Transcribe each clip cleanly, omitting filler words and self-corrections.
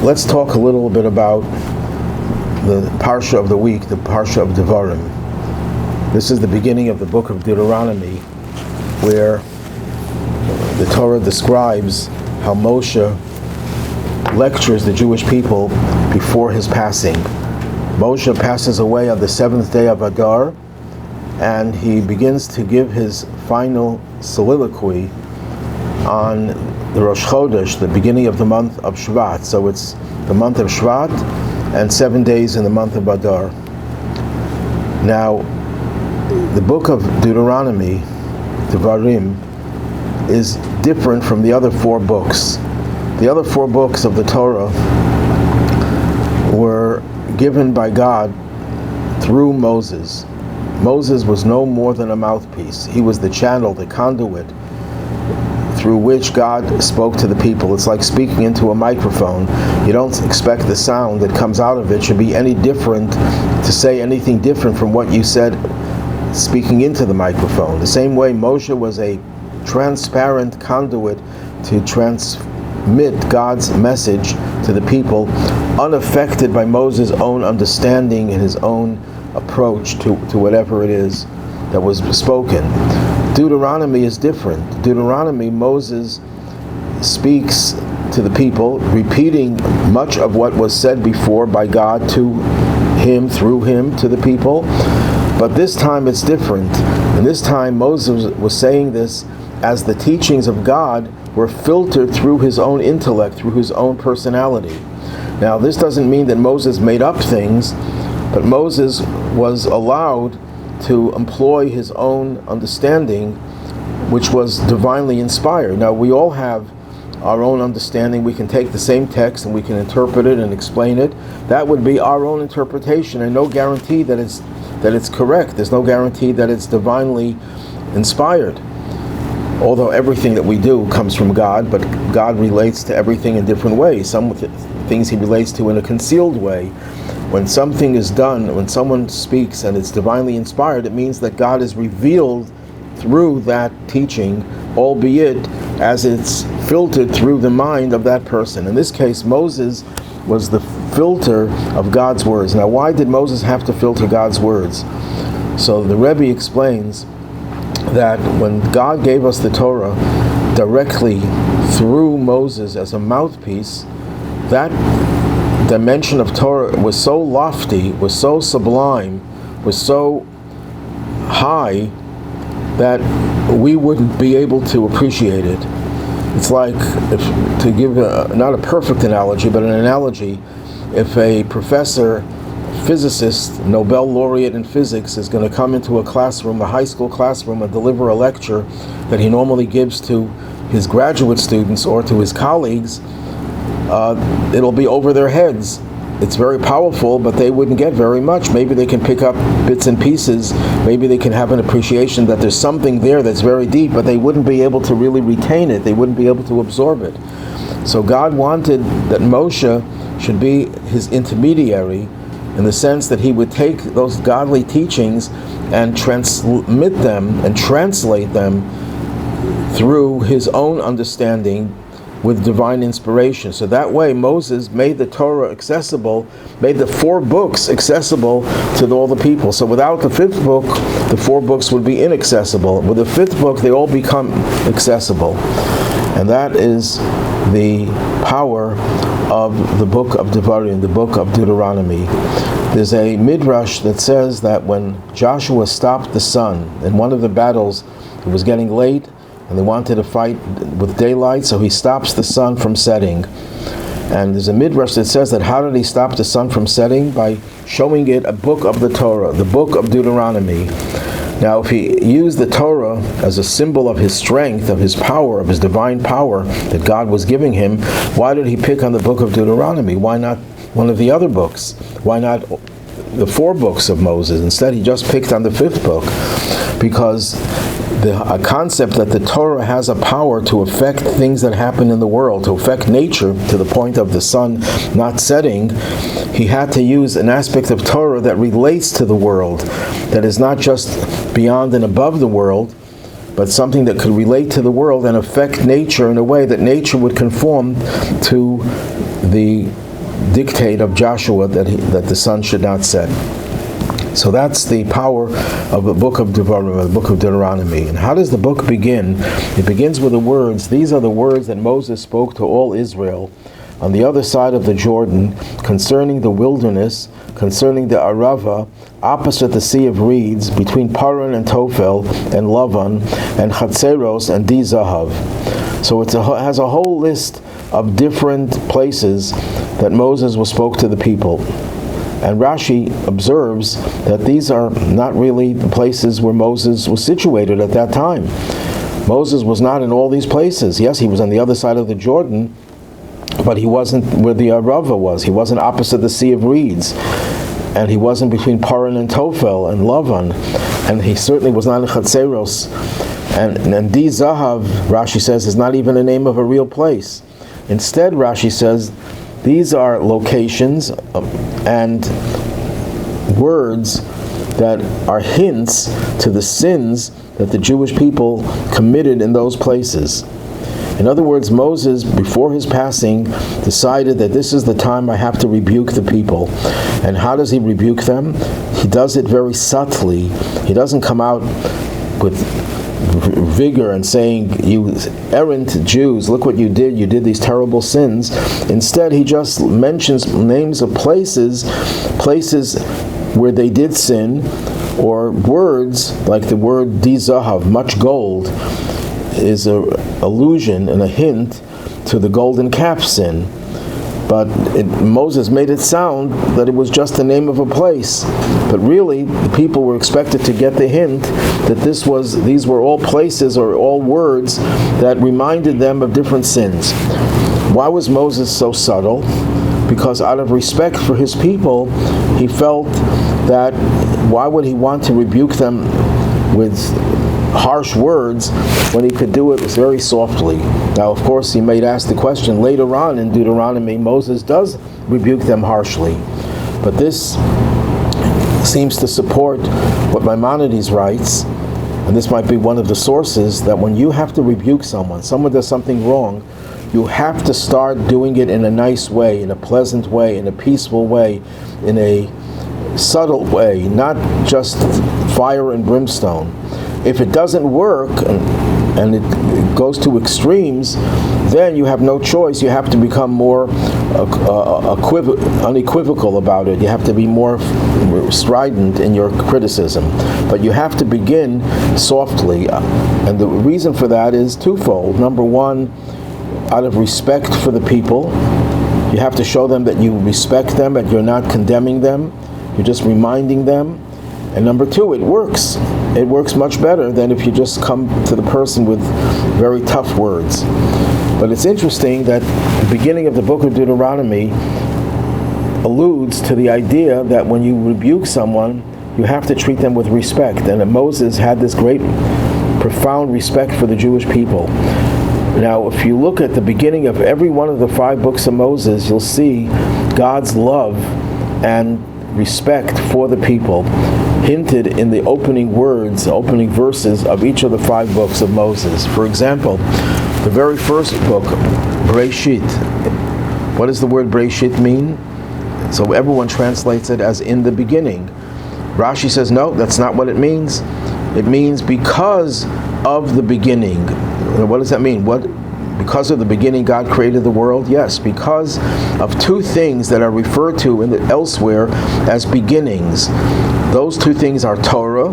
let's talk a little bit about the Parsha of the week, the Parsha of Devarim. This is the beginning of the book of Deuteronomy, where the Torah describes how Moshe lectures the Jewish people before his passing. Moshe passes away on the 7th day of Adar, and he begins to give his final soliloquy on the Rosh Chodesh, the beginning of the month of Shvat. So it's the month of Shvat and 7 days in the month of Adar. Now, the book of Deuteronomy, Devarim, is different from the other 4 books. The other 4 books of the Torah were given by God through Moses. Moses was no more than a mouthpiece. He was the channel, the conduit through which God spoke to the people. It's like speaking into a microphone. You don't expect the sound that comes out of it should be any different, to say anything different from what you said speaking into the microphone. The same way Moshe was a transparent conduit to transmit God's message to the people, unaffected by Moses' own understanding and his own approach to whatever it is that was spoken. Deuteronomy is different. Deuteronomy, Moses speaks to the people, repeating much of what was said before by God to him, through him, to the people. But this time it's different. And this time Moses was saying this as the teachings of God were filtered through his own intellect, through his own personality. Now, this doesn't mean that Moses made up things, but Moses was allowed to employ his own understanding, which was divinely inspired. Now, we all have our own understanding. We can take the same text and we can interpret it and explain it. That would be our own interpretation, and no guarantee that it's correct. There's no guarantee that it's divinely inspired. Although everything that we do comes from God, but God relates to everything in different ways. Some things he relates to in a concealed way. When something is done, when someone speaks and it's divinely inspired, it means that God is revealed through that teaching, albeit as it's filtered through the mind of that person. In this case, Moses was the filter of God's words. Now, why did Moses have to filter God's words? So the Rabbi explains that when God gave us the Torah directly through Moses as a mouthpiece, that dimension of Torah was so lofty, was so sublime, was so high that we wouldn't be able to appreciate it. It's like, to give not a perfect analogy, but an analogy, if a professor, physicist, Nobel laureate in physics is going to come into a classroom, a high school classroom, and deliver a lecture that he normally gives to his graduate students or to his colleagues, it'll be over their heads. It's very powerful, but they wouldn't get very much. Maybe they can pick up bits and pieces. Maybe they can have an appreciation that there's something there that's very deep, but they wouldn't be able to really retain it. They wouldn't be able to absorb it. So God wanted that Moshe should be his intermediary, in the sense that he would take those godly teachings and transmit them and translate them through his own understanding with divine inspiration. So that way Moses made the Torah accessible, made the 4 books accessible to all the people. So without the 5th book, the 4 books would be inaccessible. With the 5th book, they all become accessible. And that is the power of the book of Devarim, the book of Deuteronomy. There's a midrash that says that when Joshua stopped the sun in one of the battles, it was getting late and they wanted to fight with daylight, so he stops the sun from setting. And there's a midrash that says that how did he stop the sun from setting? By showing it a book of the Torah, the book of Deuteronomy. Now, if he used the Torah as a symbol of his strength, of his power, of his divine power that God was giving him, why did he pick on the book of Deuteronomy? Why not one of the other books? Why not the 4 books of Moses? Instead, he just picked on the 5th book, because a concept that the Torah has a power to affect things that happen in the world, to affect nature to the point of the sun not setting, he had to use an aspect of Torah that relates to the world, that is not just beyond and above the world, but something that could relate to the world and affect nature in a way that nature would conform to the dictate of Joshua that the sun should not set. So that's the power of the book of Devarim, the book of Deuteronomy. And how does the book begin? It begins with the words. These are the words that Moses spoke to all Israel on the other side of the Jordan, concerning the wilderness, concerning the Arava, opposite the Sea of Reeds, between Paran and Tophel, and Lavan, and Chatzeros, and Di-Zahav. So it has a whole list of different places that Moses spoke to the people. And Rashi observes that these are not really the places where Moses was situated at that time. Moses was not in all these places. Yes, he was on the other side of the Jordan, but he wasn't where the Arava was. He wasn't opposite the Sea of Reeds. And he wasn't between Paran and Tophel and Lavan. And he certainly was not in Chatzeros. And Di-Zahav, Rashi says, is not even the name of a real place. Instead, Rashi says, these are locations and words that are hints to the sins that the Jewish people committed in those places. In other words, Moses, before his passing, decided that this is the time I have to rebuke the people. And how does he rebuke them? He does it very subtly. He doesn't come out with vigor and saying, you errant Jews, look what you did these terrible sins. Instead, he just mentions names of places where they did sin, or words like the word Di-Zahav, much gold, is an allusion and a hint to the golden calf sin. But Moses made it sound that it was just the name of a place. But really, the people were expected to get the hint that these were all places or all words that reminded them of different sins. Why was Moses so subtle? Because out of respect for his people, he felt that why would he want to rebuke them with harsh words when he could do it very softly. Now, of course, he might ask the question later on in Deuteronomy, Moses does rebuke them harshly. But this seems to support what Maimonides writes, and this might be one of the sources, that when you have to rebuke someone does something wrong, you have to start doing it in a nice way, in a pleasant way, in a peaceful way, in a subtle way, not just fire and brimstone. If it doesn't work and it goes to extremes, then you have no choice. You have to become more unequivocal about it. You have to be more strident in your criticism. But you have to begin softly. And the reason for that is twofold. Number one, out of respect for the people, you have to show them that you respect them, that you're not condemning them, you're just reminding them. And number two, it works. It works much better than if you just come to the person with very tough words. But it's interesting that the beginning of the book of Deuteronomy alludes to the idea that when you rebuke someone, you have to treat them with respect. And that Moses had this great, profound respect for the Jewish people. Now, if you look at the beginning of every one of the 5 books of Moses, you'll see God's love and respect for the people hinted in the opening words, opening verses of each of the 5 books of Moses. For example, the very first book, Breshit. What does the word Breshit mean? So everyone translates it as in the beginning. Rashi says, no, that's not what it means. It means because of the beginning. What does that mean? Because of the beginning God created the world? Yes, because of 2 things that are referred to elsewhere as beginnings. Those 2 things are Torah.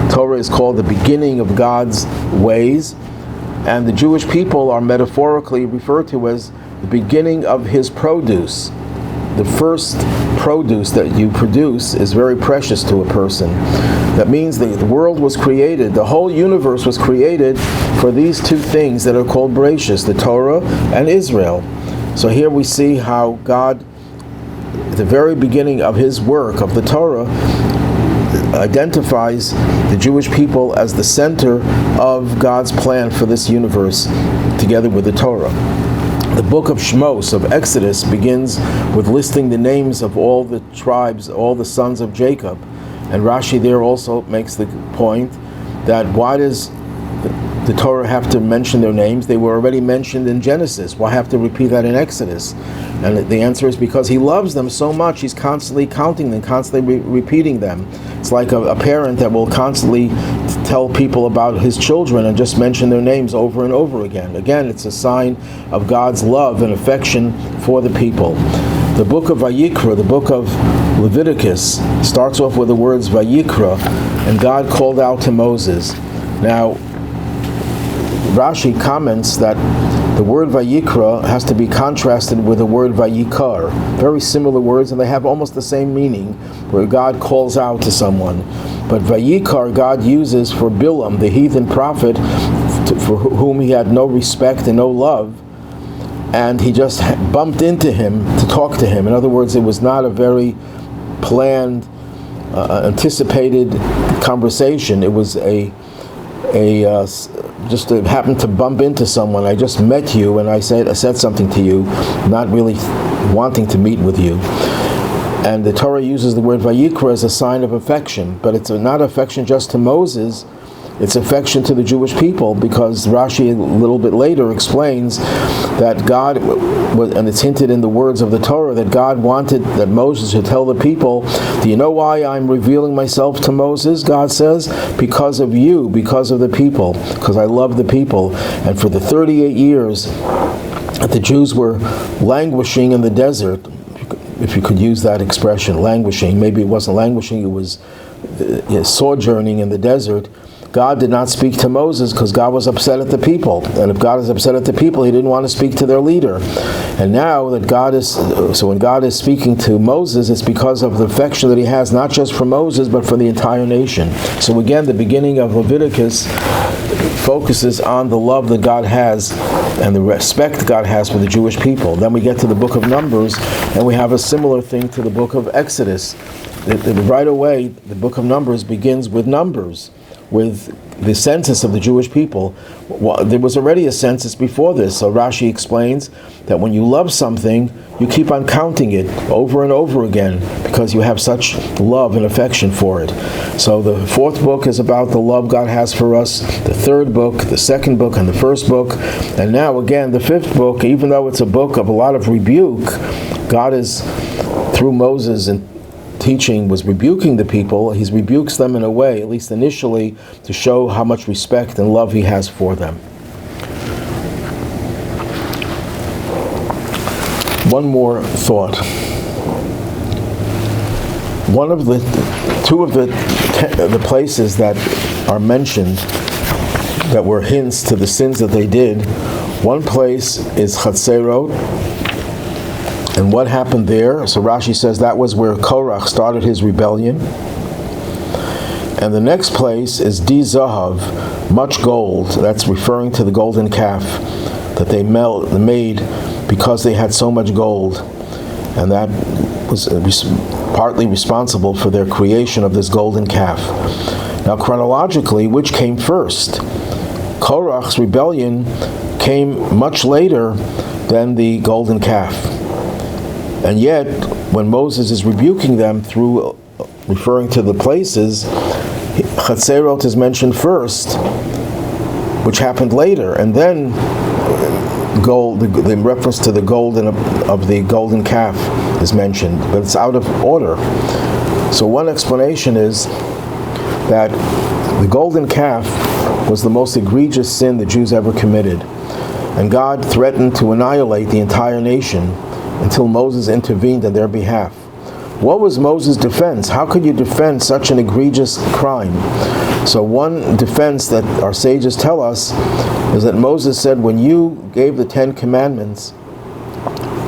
Torah is called the beginning of God's ways, and the Jewish people are metaphorically referred to as the beginning of His produce. The first produce that you produce is very precious to a person. That means that the world was created, the whole universe was created for these 2 things that are called Bereshis, the Torah and Israel. So here we see how God, at the very beginning of His work, of the Torah, identifies the Jewish people as the center of God's plan for this universe, together with the Torah. The book of Shmos, of Exodus, begins with listing the names of all the tribes, all the sons of Jacob. And Rashi there also makes the point that why does the Torah have to mention their names? They were already mentioned in Genesis. Why have to repeat that in Exodus? And the answer is because he loves them so much, he's constantly counting them, constantly repeating them. It's like a parent that will constantly tell people about his children and just mention their names over and over again. Again, it's a sign of God's love and affection for the people. The book of Vayikra, the book of Leviticus, starts off with the words Vayikra, and God called out to Moses. Now, Rashi comments that the word Vayikra has to be contrasted with the word Vayikar. Very similar words, and they have almost the same meaning, where God calls out to someone. But Vayikar God uses for Bilam, the heathen prophet, for whom he had no respect and no love, and he just bumped into him to talk to him. In other words, it was not a very planned, anticipated conversation. It was just happened to bump into someone. I just met you and I said something to you, not really wanting to meet with you. And the Torah uses the word Vayikra as a sign of affection, but it's not affection just to Moses, it's affection to the Jewish people, because Rashi a little bit later explains that God, and it's hinted in the words of the Torah, that God wanted that Moses should tell the people, do you know why I'm revealing myself to Moses? God says, because of you, because of the people, because I love the people. And for the 38 years that the Jews were languishing in the desert, if you could use that expression, languishing, maybe it wasn't languishing, it was sojourning in the desert, God did not speak to Moses because God was upset at the people. And if God is upset at the people, he didn't want to speak to their leader. And now that when God is speaking to Moses, it's because of the affection that he has, not just for Moses, but for the entire nation. So again, the beginning of Leviticus focuses on the love that God has and the respect God has for the Jewish people. Then we get to the book of Numbers, and we have a similar thing to the book of Exodus. Right away, the book of Numbers begins with numbers, with the census of the Jewish people. There was already a census before this, so Rashi explains that when you love something, you keep on counting it over and over again because you have such love and affection for it. So the fourth book is about the love God has for us, the third book, the second book, and the first book, and now again the fifth book. Even though it's a book of a lot of rebuke, God is, through Moses and teaching, was rebuking the people. He rebukes them in a way, at least initially, to show how much respect and love he has for them. One more thought. Two of the places that are mentioned that were hints to the sins that they did, one place is Chatzerot. And what happened there? So Rashi says that was where Korah started his rebellion. And the next place is Di Zahav, much gold. That's referring to the golden calf that they made because they had so much gold. And that was partly responsible for their creation of this golden calf. Now chronologically, which came first? Korah's rebellion came much later than the golden calf. And yet, when Moses is rebuking them through referring to the places, Chatzerot is mentioned first, which happened later, and then gold, the reference to the golden of the golden calf is mentioned, but it's out of order. So one explanation is that the golden calf was the most egregious sin the Jews ever committed, and God threatened to annihilate the entire nation until Moses intervened on their behalf. What was Moses' defense? How could you defend such an egregious crime? So one defense that our sages tell us is that Moses said, when you gave the 10 Commandments,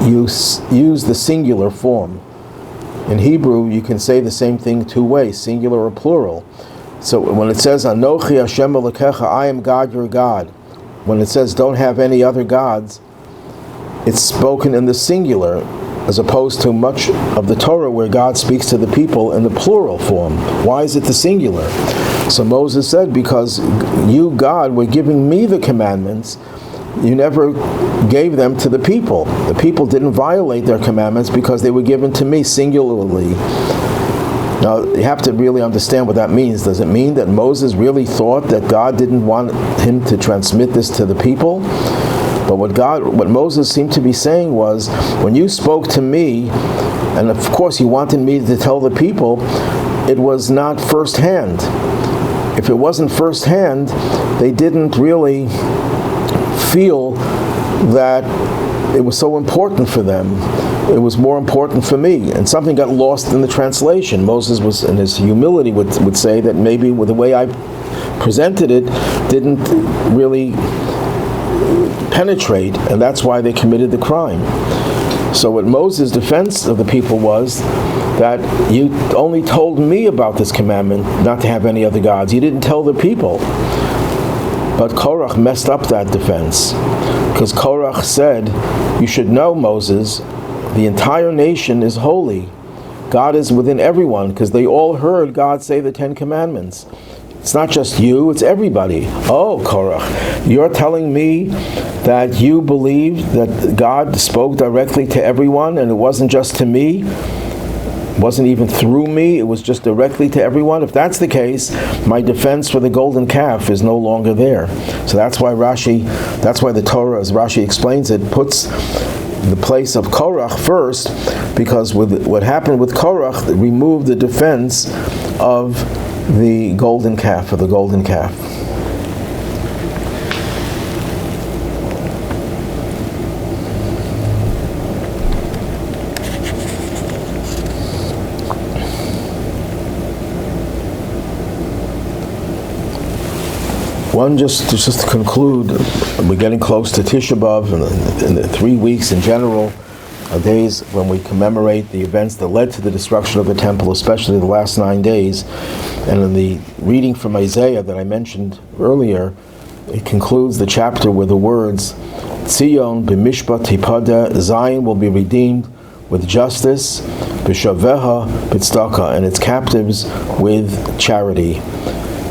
you used the singular form. In Hebrew, you can say the same thing two ways, singular or plural. So when it says, Anochi Hashem Elokecha, I am God your God, when it says don't have any other gods, it's spoken in the singular, as opposed to much of the Torah where God speaks to the people in the plural form. Why is it the singular? So Moses said, because you, God, were giving me the commandments, you never gave them to the people. The people didn't violate their commandments because they were given to me singularly. Now, you have to really understand what that means. Does it mean that Moses really thought that God didn't want him to transmit this to the people? But what Moses seemed to be saying was, when you spoke to me, and of course you wanted me to tell the people, it was not firsthand. If it wasn't firsthand, they didn't really feel that it was so important for them. It was more important for me, and something got lost in the translation. Moses was, in his humility, would say that maybe with the way I presented it didn't really penetrate, and that's why they committed the crime. So what Moses' defense of the people was that you only told me about this commandment, not to have any other gods. You didn't tell the people. But Korah messed up that defense, because Korah said, you should know, Moses, the entire nation is holy. God is within everyone, because they all heard God say the 10 Commandments. It's not just you, it's everybody. Oh, Korah, you're telling me that you believe that God spoke directly to everyone, and it wasn't just to me? It wasn't even through me, it was just directly to everyone? If that's the case, my defense for the golden calf is no longer there. So that's why the Torah, as Rashi explains it, puts the place of Korah first, because with what happened with Korah, it removed the defense of the golden calf, or the golden calf. Just to conclude, we're getting close to Tisha B'Av, and in the 3 weeks in general are days when we commemorate the events that led to the destruction of the temple, especially the last 9 days. And in the reading from Isaiah that I mentioned earlier, it concludes the chapter with the words, Tzion b'mishpat tipada, Zion will be redeemed with justice, b'shaveha b'tzedakah, and its captives with charity.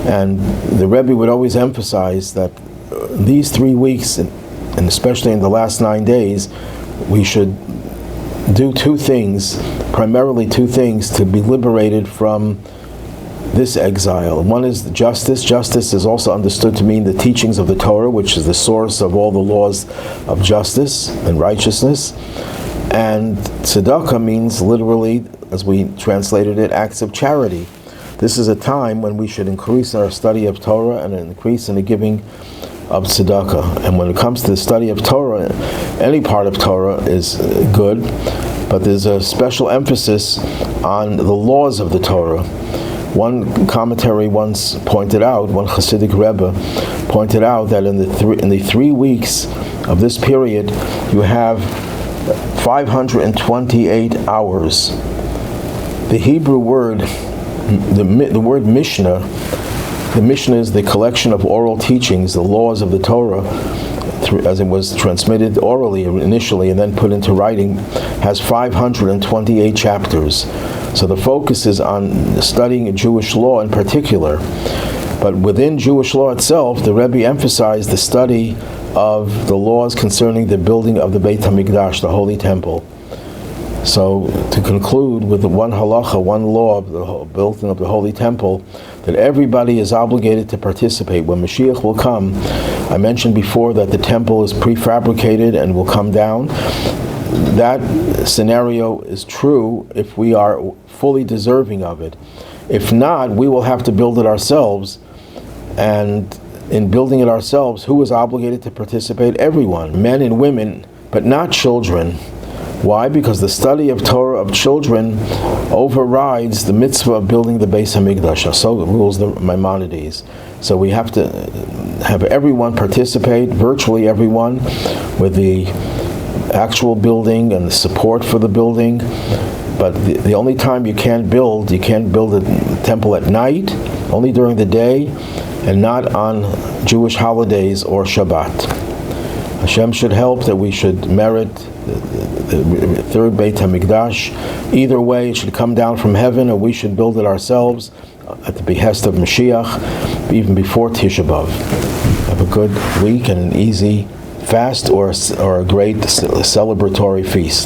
And the Rabbi would always emphasize that these 3 weeks, and especially in the last 9 days, we should do primarily two things to be liberated from this exile. One is justice. Justice is also understood to mean the teachings of the Torah, which is the source of all the laws of justice and righteousness. And tzedakah means literally, as we translated it, acts of charity. This is a time when we should increase our study of Torah and increase in the giving of tzedakah. And when it comes to the study of Torah, any part of Torah is good, but there's a special emphasis on the laws of the Torah. One commentary once pointed out, one Hasidic Rebbe pointed out that in the 3 weeks of this period, you have 528 hours. The Hebrew word, the word Mishnah, the Mishnah is the collection of oral teachings, the laws of the Torah, as it was transmitted orally initially and then put into writing, has 528 chapters. So the focus is on studying Jewish law in particular. But within Jewish law itself, the Rebbe emphasized the study of the laws concerning the building of the Beit HaMikdash, the Holy Temple. So to conclude with the one halacha, one law of the building of the Holy Temple, that everybody is obligated to participate. When Mashiach will come, I mentioned before that the temple is prefabricated and will come down. That scenario is true if we are fully deserving of it. If not, we will have to build it ourselves. And in building it ourselves, who is obligated to participate? Everyone, men and women, but not children. Why? Because the study of Torah of children overrides the mitzvah of building the Beis HaMikdash. So rules the Maimonides. So we have to have everyone participate, virtually everyone, with the actual building and the support for the building. But the only time you can't build a temple at night, only during the day, and not on Jewish holidays or Shabbat. Hashem should help that we should merit the third Beit HaMikdash. Either way, it should come down from heaven, or we should build it ourselves at the behest of Mashiach, even before Tisha B'Av. Have a good week and an easy fast or a great celebratory feast.